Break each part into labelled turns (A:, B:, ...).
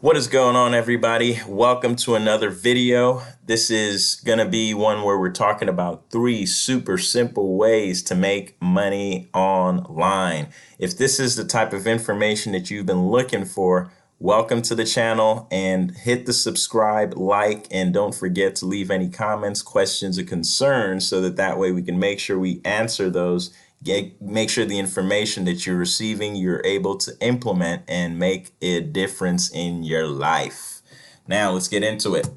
A: What is going on, everybody? Welcome to another video. This is going to be one where we're talking about 3 super simple ways to make money online. If this is the type of information that you've been looking for, welcome to the channel and hit the subscribe, like, and don't forget to leave any comments, questions, or concerns so that way we can make sure we answer those. Make sure the information that you're receiving, you're able to implement and make a difference in your life. Now let's get into it.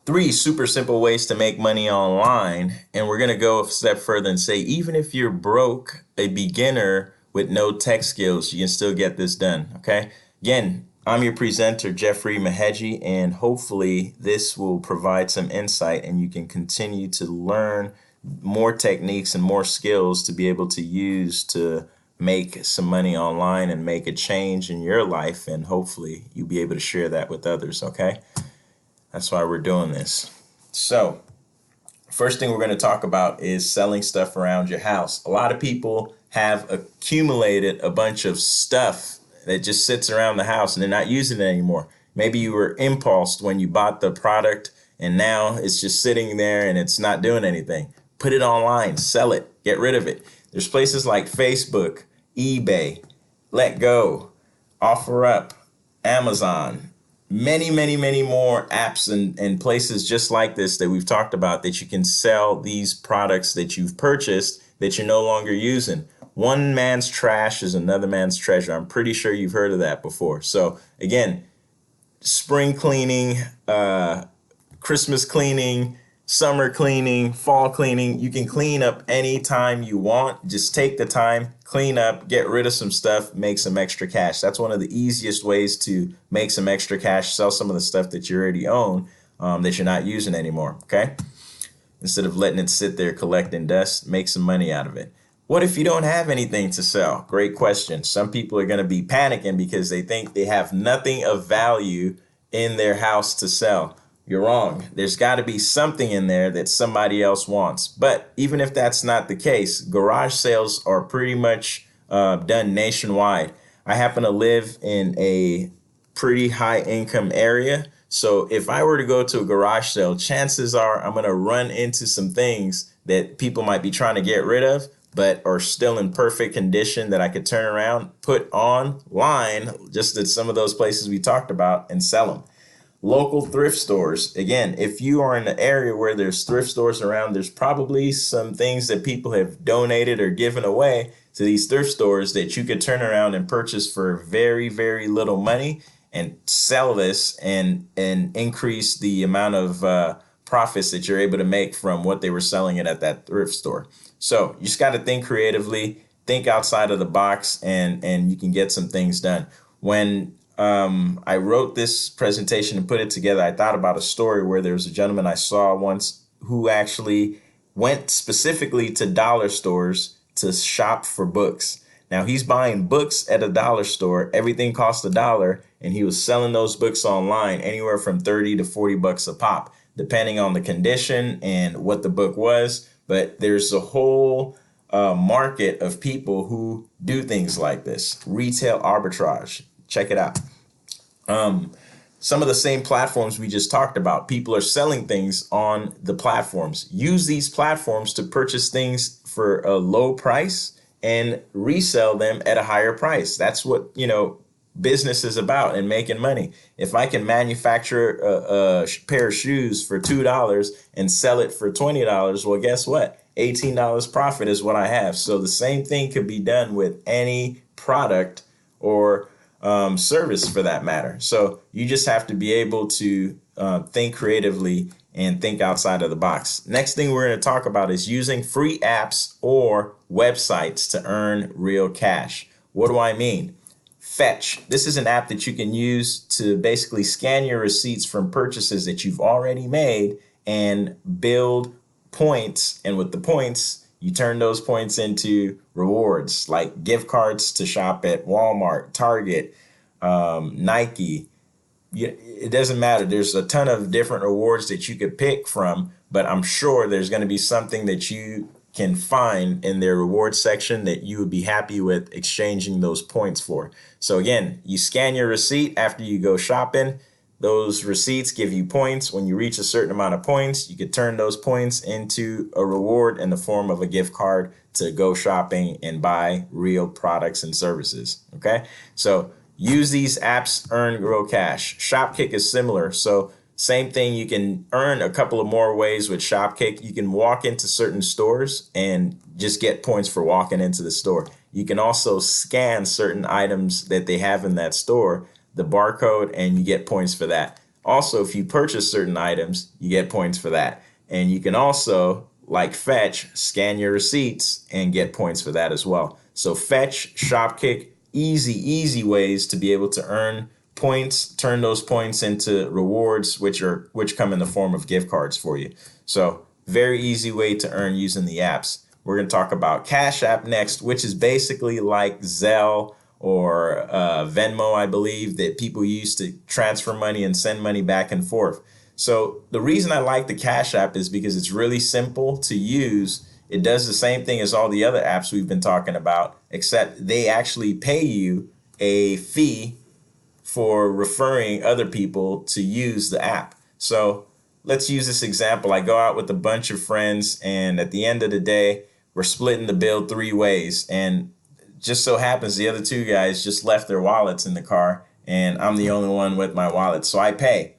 A: 3 super simple ways to make money online. And we're going to go a step further and say, even if you're broke, a beginner with no tech skills, you can still get this done. Okay. Again, I'm your presenter, Jeffrey Maheji, and hopefully this will provide some insight and you can continue to learn more techniques and more skills to be able to use to make some money online and make a change in your life, and hopefully you'll be able to share that with others. Okay, that's why we're doing this. So first thing we're going to talk about is selling stuff around your house. A lot of people have accumulated a bunch of stuff that just sits around the house and they're not using it anymore. Maybe you were impulsed when you bought the product and now it's just sitting there and it's not doing anything. Put it online, sell it, get rid of it. There's places like Facebook, eBay, Let Go, OfferUp, Amazon, many more apps and places just like this that we've talked about that you can sell these products that you've purchased that you're no longer using. One man's trash is another man's treasure. I'm pretty sure you've heard of that before. So again, spring cleaning, Christmas cleaning, summer cleaning, fall cleaning. You can clean up anytime you want. Just take the time, clean up, get rid of some stuff, make some extra cash. That's one of the easiest ways to make some extra cash. Sell some of the stuff that you already own that you're not using anymore. Okay, instead of letting it sit there collecting dust, make some money out of it. What if you don't have anything to sell? Great question. Some people are going to be panicking because they think they have nothing of value in their house to sell. You're wrong. There's got to be something in there that somebody else wants. But even if that's not the case, garage sales are pretty much done nationwide. I happen to live in a pretty high income area. So if I were to go to a garage sale, chances are I'm going to run into some things that people might be trying to get rid of, but are still in perfect condition that I could turn around, put online, just at some of those places we talked about, and sell them. Local thrift stores. Again, if you are in an area where there's thrift stores around, there's probably some things that people have donated or given away to these thrift stores that you could turn around and purchase for very little money and sell this and increase the amount of profits that you're able to make from what they were selling it at that thrift store. So you just got to think creatively, think outside of the box, and you can get some things done. When I wrote this presentation and put it together, I thought about a story where there was a gentleman I saw once who actually went specifically to dollar stores to shop for books. Now he's buying books at a dollar store. Everything costs $1, and he was selling those books online anywhere from 30 to 40 bucks a pop, depending on the condition and what the book was. But there's a whole market of people who do things like this. Retail arbitrage. Check it out. Some of the same platforms we just talked about, people are selling things on the platforms. Use these platforms to purchase things for a low price and resell them at a higher price. That's what, business is about, and making money. If I can manufacture a pair of shoes for $2 and sell it for $20, well, guess what? $18 profit is what I have. So the same thing could be done with any product or service for that matter. So you just have to be able to think creatively and think outside of the box. Next thing we're going to talk about is using free apps or websites to earn real cash. What do I mean? Fetch. This is an app that you can use to basically scan your receipts from purchases that you've already made and build points. And with the points, you turn those points into rewards like gift cards to shop at Walmart, Target, Nike. It doesn't matter. There's a ton of different rewards that you could pick from, but I'm sure there's going to be something that you can find in their reward section that you would be happy with exchanging those points for. So again, you scan your receipt after you go shopping. Those receipts give you points. When you reach a certain amount of points, you could turn those points into a reward in the form of a gift card to go shopping and buy real products and services. Okay, so use these apps, earn real cash. Shopkick is similar. So same thing, you can earn a couple of more ways with Shopkick. You can walk into certain stores and just get points for walking into the store. You can also scan certain items that they have in that store, the barcode, and you get points for that. Also, if you purchase certain items, you get points for that. And you can also, like Fetch, scan your receipts and get points for that as well. So Fetch, Shopkick, easy ways to be able to earn points, turn those points into rewards, which come in the form of gift cards for you. So very easy way to earn using the apps. We're going to talk about Cash App next, which is basically like Zelle or Venmo, I believe, that people use to transfer money and send money back and forth. So the reason I like the Cash App is because it's really simple to use. It does the same thing as all the other apps we've been talking about, except they actually pay you a fee for referring other people to use the app. So let's use this example. I go out with a bunch of friends, and at the end of the day, we're splitting the bill 3 ways. And just so happens the other 2 guys just left their wallets in the car, and I'm the only one with my wallet. So I pay.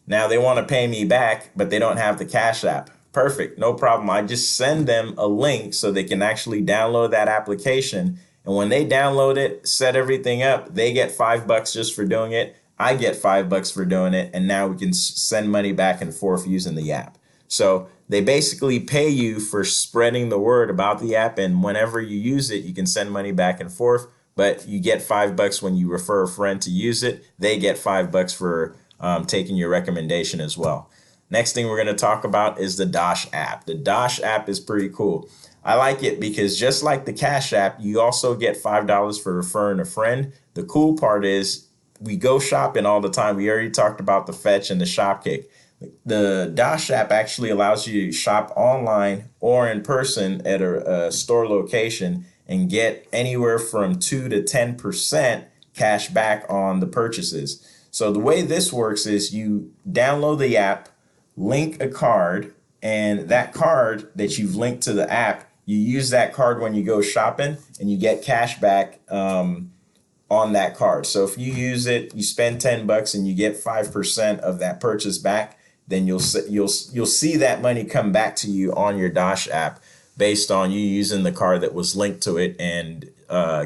A: Now they want to pay me back, but they don't have the Cash App. Perfect, no problem. I just send them a link so they can actually download that application. And when they download it, set everything up, they get $5 just for doing it. I get $5 for doing it. And now we can send money back and forth using the app. So they basically pay you for spreading the word about the app. And whenever you use it, you can send money back and forth. But you get $5 when you refer a friend to use it. They get $5 for taking your recommendation as well. Next thing we're going to talk about is the Dosh app. The Dosh app is pretty cool. I like it because just like the Cash App, you also get $5 for referring a friend. The cool part is we go shopping all the time. We already talked about the Fetch and the Shopkick. The Dosh app actually allows you to shop online or in person at a store location and get anywhere from 2 to 10% cash back on the purchases. So the way this works is you download the app, link a card, and that card that you've linked to the app, you use that card when you go shopping and you get cash back on that card. So if you use it, you spend $10 and you get 5% of that purchase back, then you'll see that money come back to you on your Dosh app based on you using the card that was linked to it and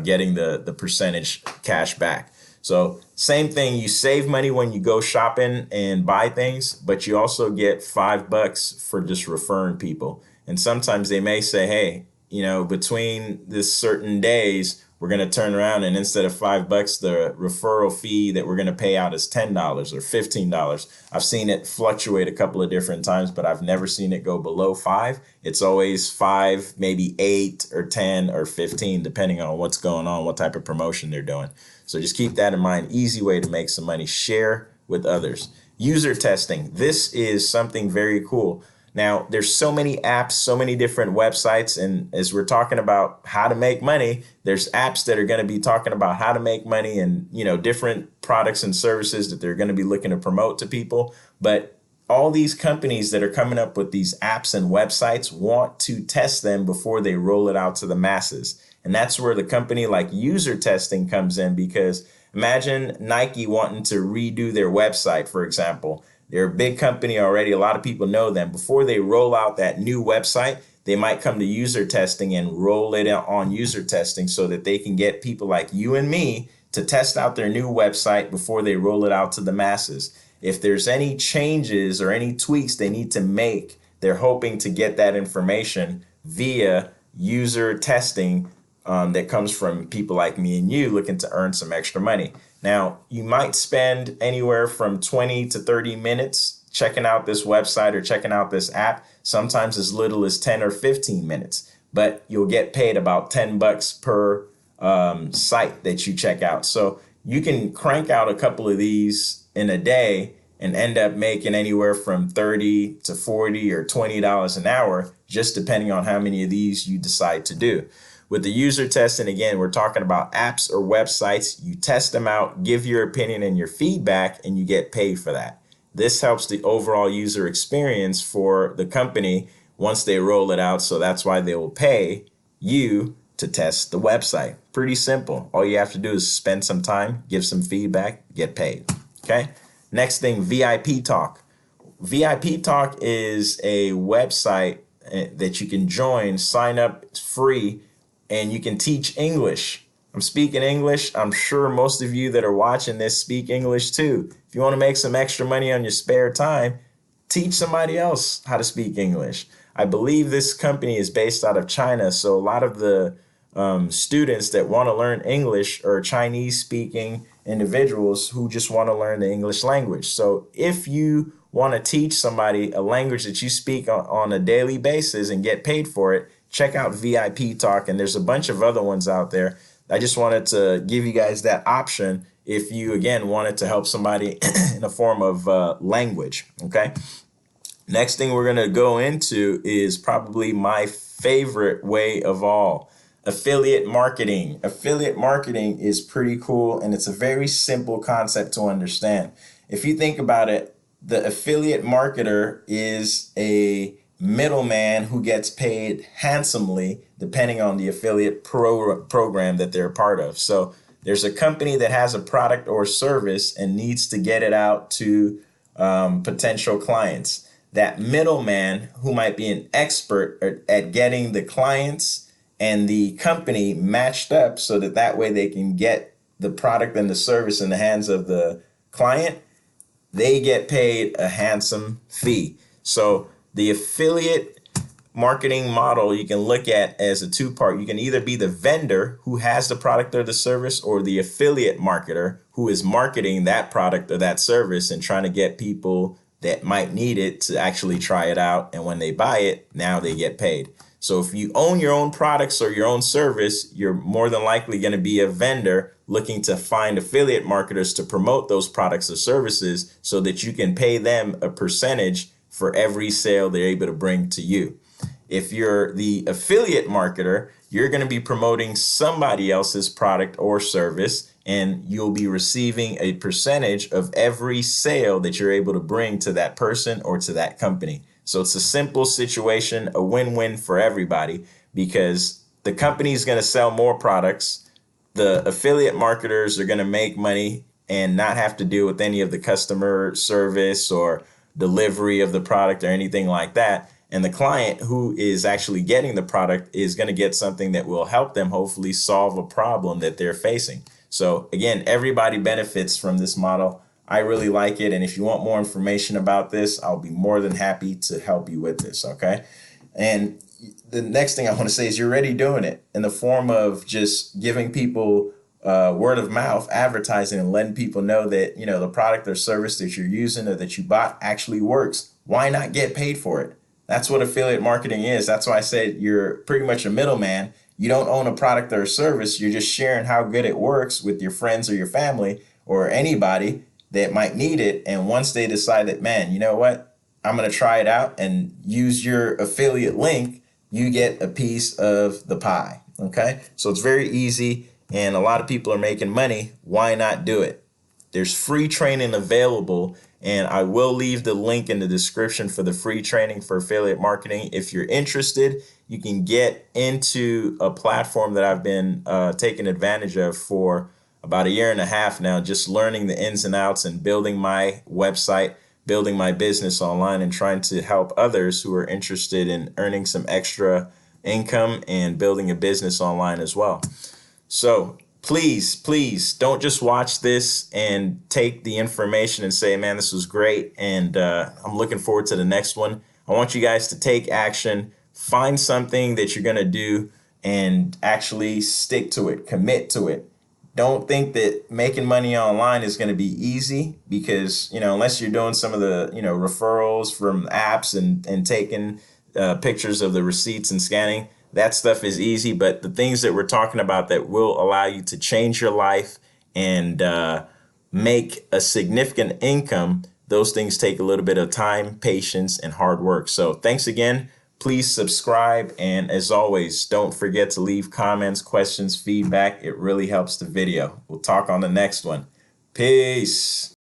A: getting the percentage cash back. So same thing, you save money when you go shopping and buy things, but you also get $5 for just referring people. And sometimes they may say, hey, between this certain days, we're going to turn around and instead of $5, the referral fee that we're going to pay out is $10 or $15. I've seen it fluctuate a couple of different times, but I've never seen it go below 5. It's always 5, maybe 8 or 10 or 15, depending on what's going on, what type of promotion they're doing. So just keep that in mind. Easy way to make some money. Share with others. User testing. This is something very cool. Now, there's so many apps, so many different websites, and as we're talking about how to make money, there's apps that are going to be talking about how to make money and, different products and services that they're going to be looking to promote to people. But all these companies that are coming up with these apps and websites want to test them before they roll it out to the masses. And that's where the company like user testing comes in, because imagine Nike wanting to redo their website, for example. They're a big company already. A lot of people know them. Before they roll out that new website, they might come to user testing and roll it on user testing so that they can get people like you and me to test out their new website before they roll it out to the masses. If there's any changes or any tweaks they need to make, they're hoping to get that information via user testing that comes from people like me and you looking to earn some extra money. Now, you might spend anywhere from 20 to 30 minutes checking out this website or checking out this app, sometimes as little as 10 or 15 minutes, but you'll get paid about $10 per site that you check out. So you can crank out a couple of these in a day and end up making anywhere from 30 to 40 or $20 an hour, just depending on how many of these you decide to do. With the user testing, again, we're talking about apps or websites. You test them out, give your opinion and your feedback, and you get paid for that. This helps the overall user experience for the company once they roll it out. So that's why they will pay you to test the website. Pretty simple. All you have to do is spend some time, give some feedback, get paid. Okay. Next thing, VIP Talk. VIP Talk is a website that you can join, sign up, it's free, and you can teach English. I'm speaking English. I'm sure most of you that are watching this speak English too. If you want to make some extra money on your spare time, teach somebody else how to speak English. I believe this company is based out of China, so a lot of the students that want to learn English are Chinese speaking individuals who just want to learn the English language. So if you want to teach somebody a language that you speak on a daily basis and get paid for it, check out VIP Talk, and there's a bunch of other ones out there. I just wanted to give you guys that option if you, again, wanted to help somebody in a form of language, okay? Next thing we're going to go into is probably my favorite way of all, affiliate marketing. Affiliate marketing is pretty cool, and it's a very simple concept to understand. If you think about it, the affiliate marketer is a middleman who gets paid handsomely depending on the affiliate program that they're a part of. So there's a company that has a product or service and needs to get it out to potential clients. That middleman, who might be an expert at getting the clients and the company matched up so that way they can get the product and the service in the hands of the client, they get paid a handsome fee. So the affiliate marketing model you can look at as a two-part. You can either be the vendor who has the product or the service, or the affiliate marketer who is marketing that product or that service and trying to get people that might need it to actually try it out. And when they buy it, now they get paid. So if you own your own products or your own service, you're more than likely going to be a vendor looking to find affiliate marketers to promote those products or services so that you can pay them a percentage for every sale they're able to bring to you. If you're the affiliate marketer, you're going to be promoting somebody else's product or service, and you'll be receiving a percentage of every sale that you're able to bring to that person or to that company. So it's a simple situation, a win-win for everybody, because the company is going to sell more products. The affiliate marketers are going to make money and not have to deal with any of the customer service or delivery of the product or anything like that. And the client who is actually getting the product is going to get something that will help them hopefully solve a problem that they're facing. So again, everybody benefits from this model. I really like it. And if you want more information about this, I'll be more than happy to help you with this. Okay. And the next thing I want to say is you're already doing it in the form of just giving people word of mouth advertising and letting people know that, you know, the product or service that you're using or that you bought actually works. Why not get paid for it? That's what affiliate marketing is. That's why I said you're pretty much a middleman. You don't own a product or a service. You're just sharing how good it works with your friends or your family or anybody that might need it. And once they decide that, man, you know what, I'm going to try it out and use your affiliate link, you get a piece of the pie. Okay. So it's very easy and a lot of people are making money. Why not do it? There's free training available, and I will leave the link in the description for the free training for affiliate marketing. If you're interested, you can get into a platform that I've been taking advantage of for about 1.5 years now, just learning the ins and outs and building my website, building my business online, and trying to help others who are interested in earning some extra income and building a business online as well. So please don't just watch this and take the information and say, man, this was great, and I'm looking forward to the next one. I want you guys to take action, find something that you're going to do, and actually stick to it, commit to it. Don't think that making money online is going to be easy, because, you know, unless you're doing some of the, you know, referrals from apps and taking pictures of the receipts and scanning, that stuff is easy. But the things that we're talking about that will allow you to change your life and make a significant income, those things take a little bit of time, patience, and hard work. So thanks again. Please subscribe. And as always, don't forget to leave comments, questions, feedback. It really helps the video. We'll talk on the next one. Peace.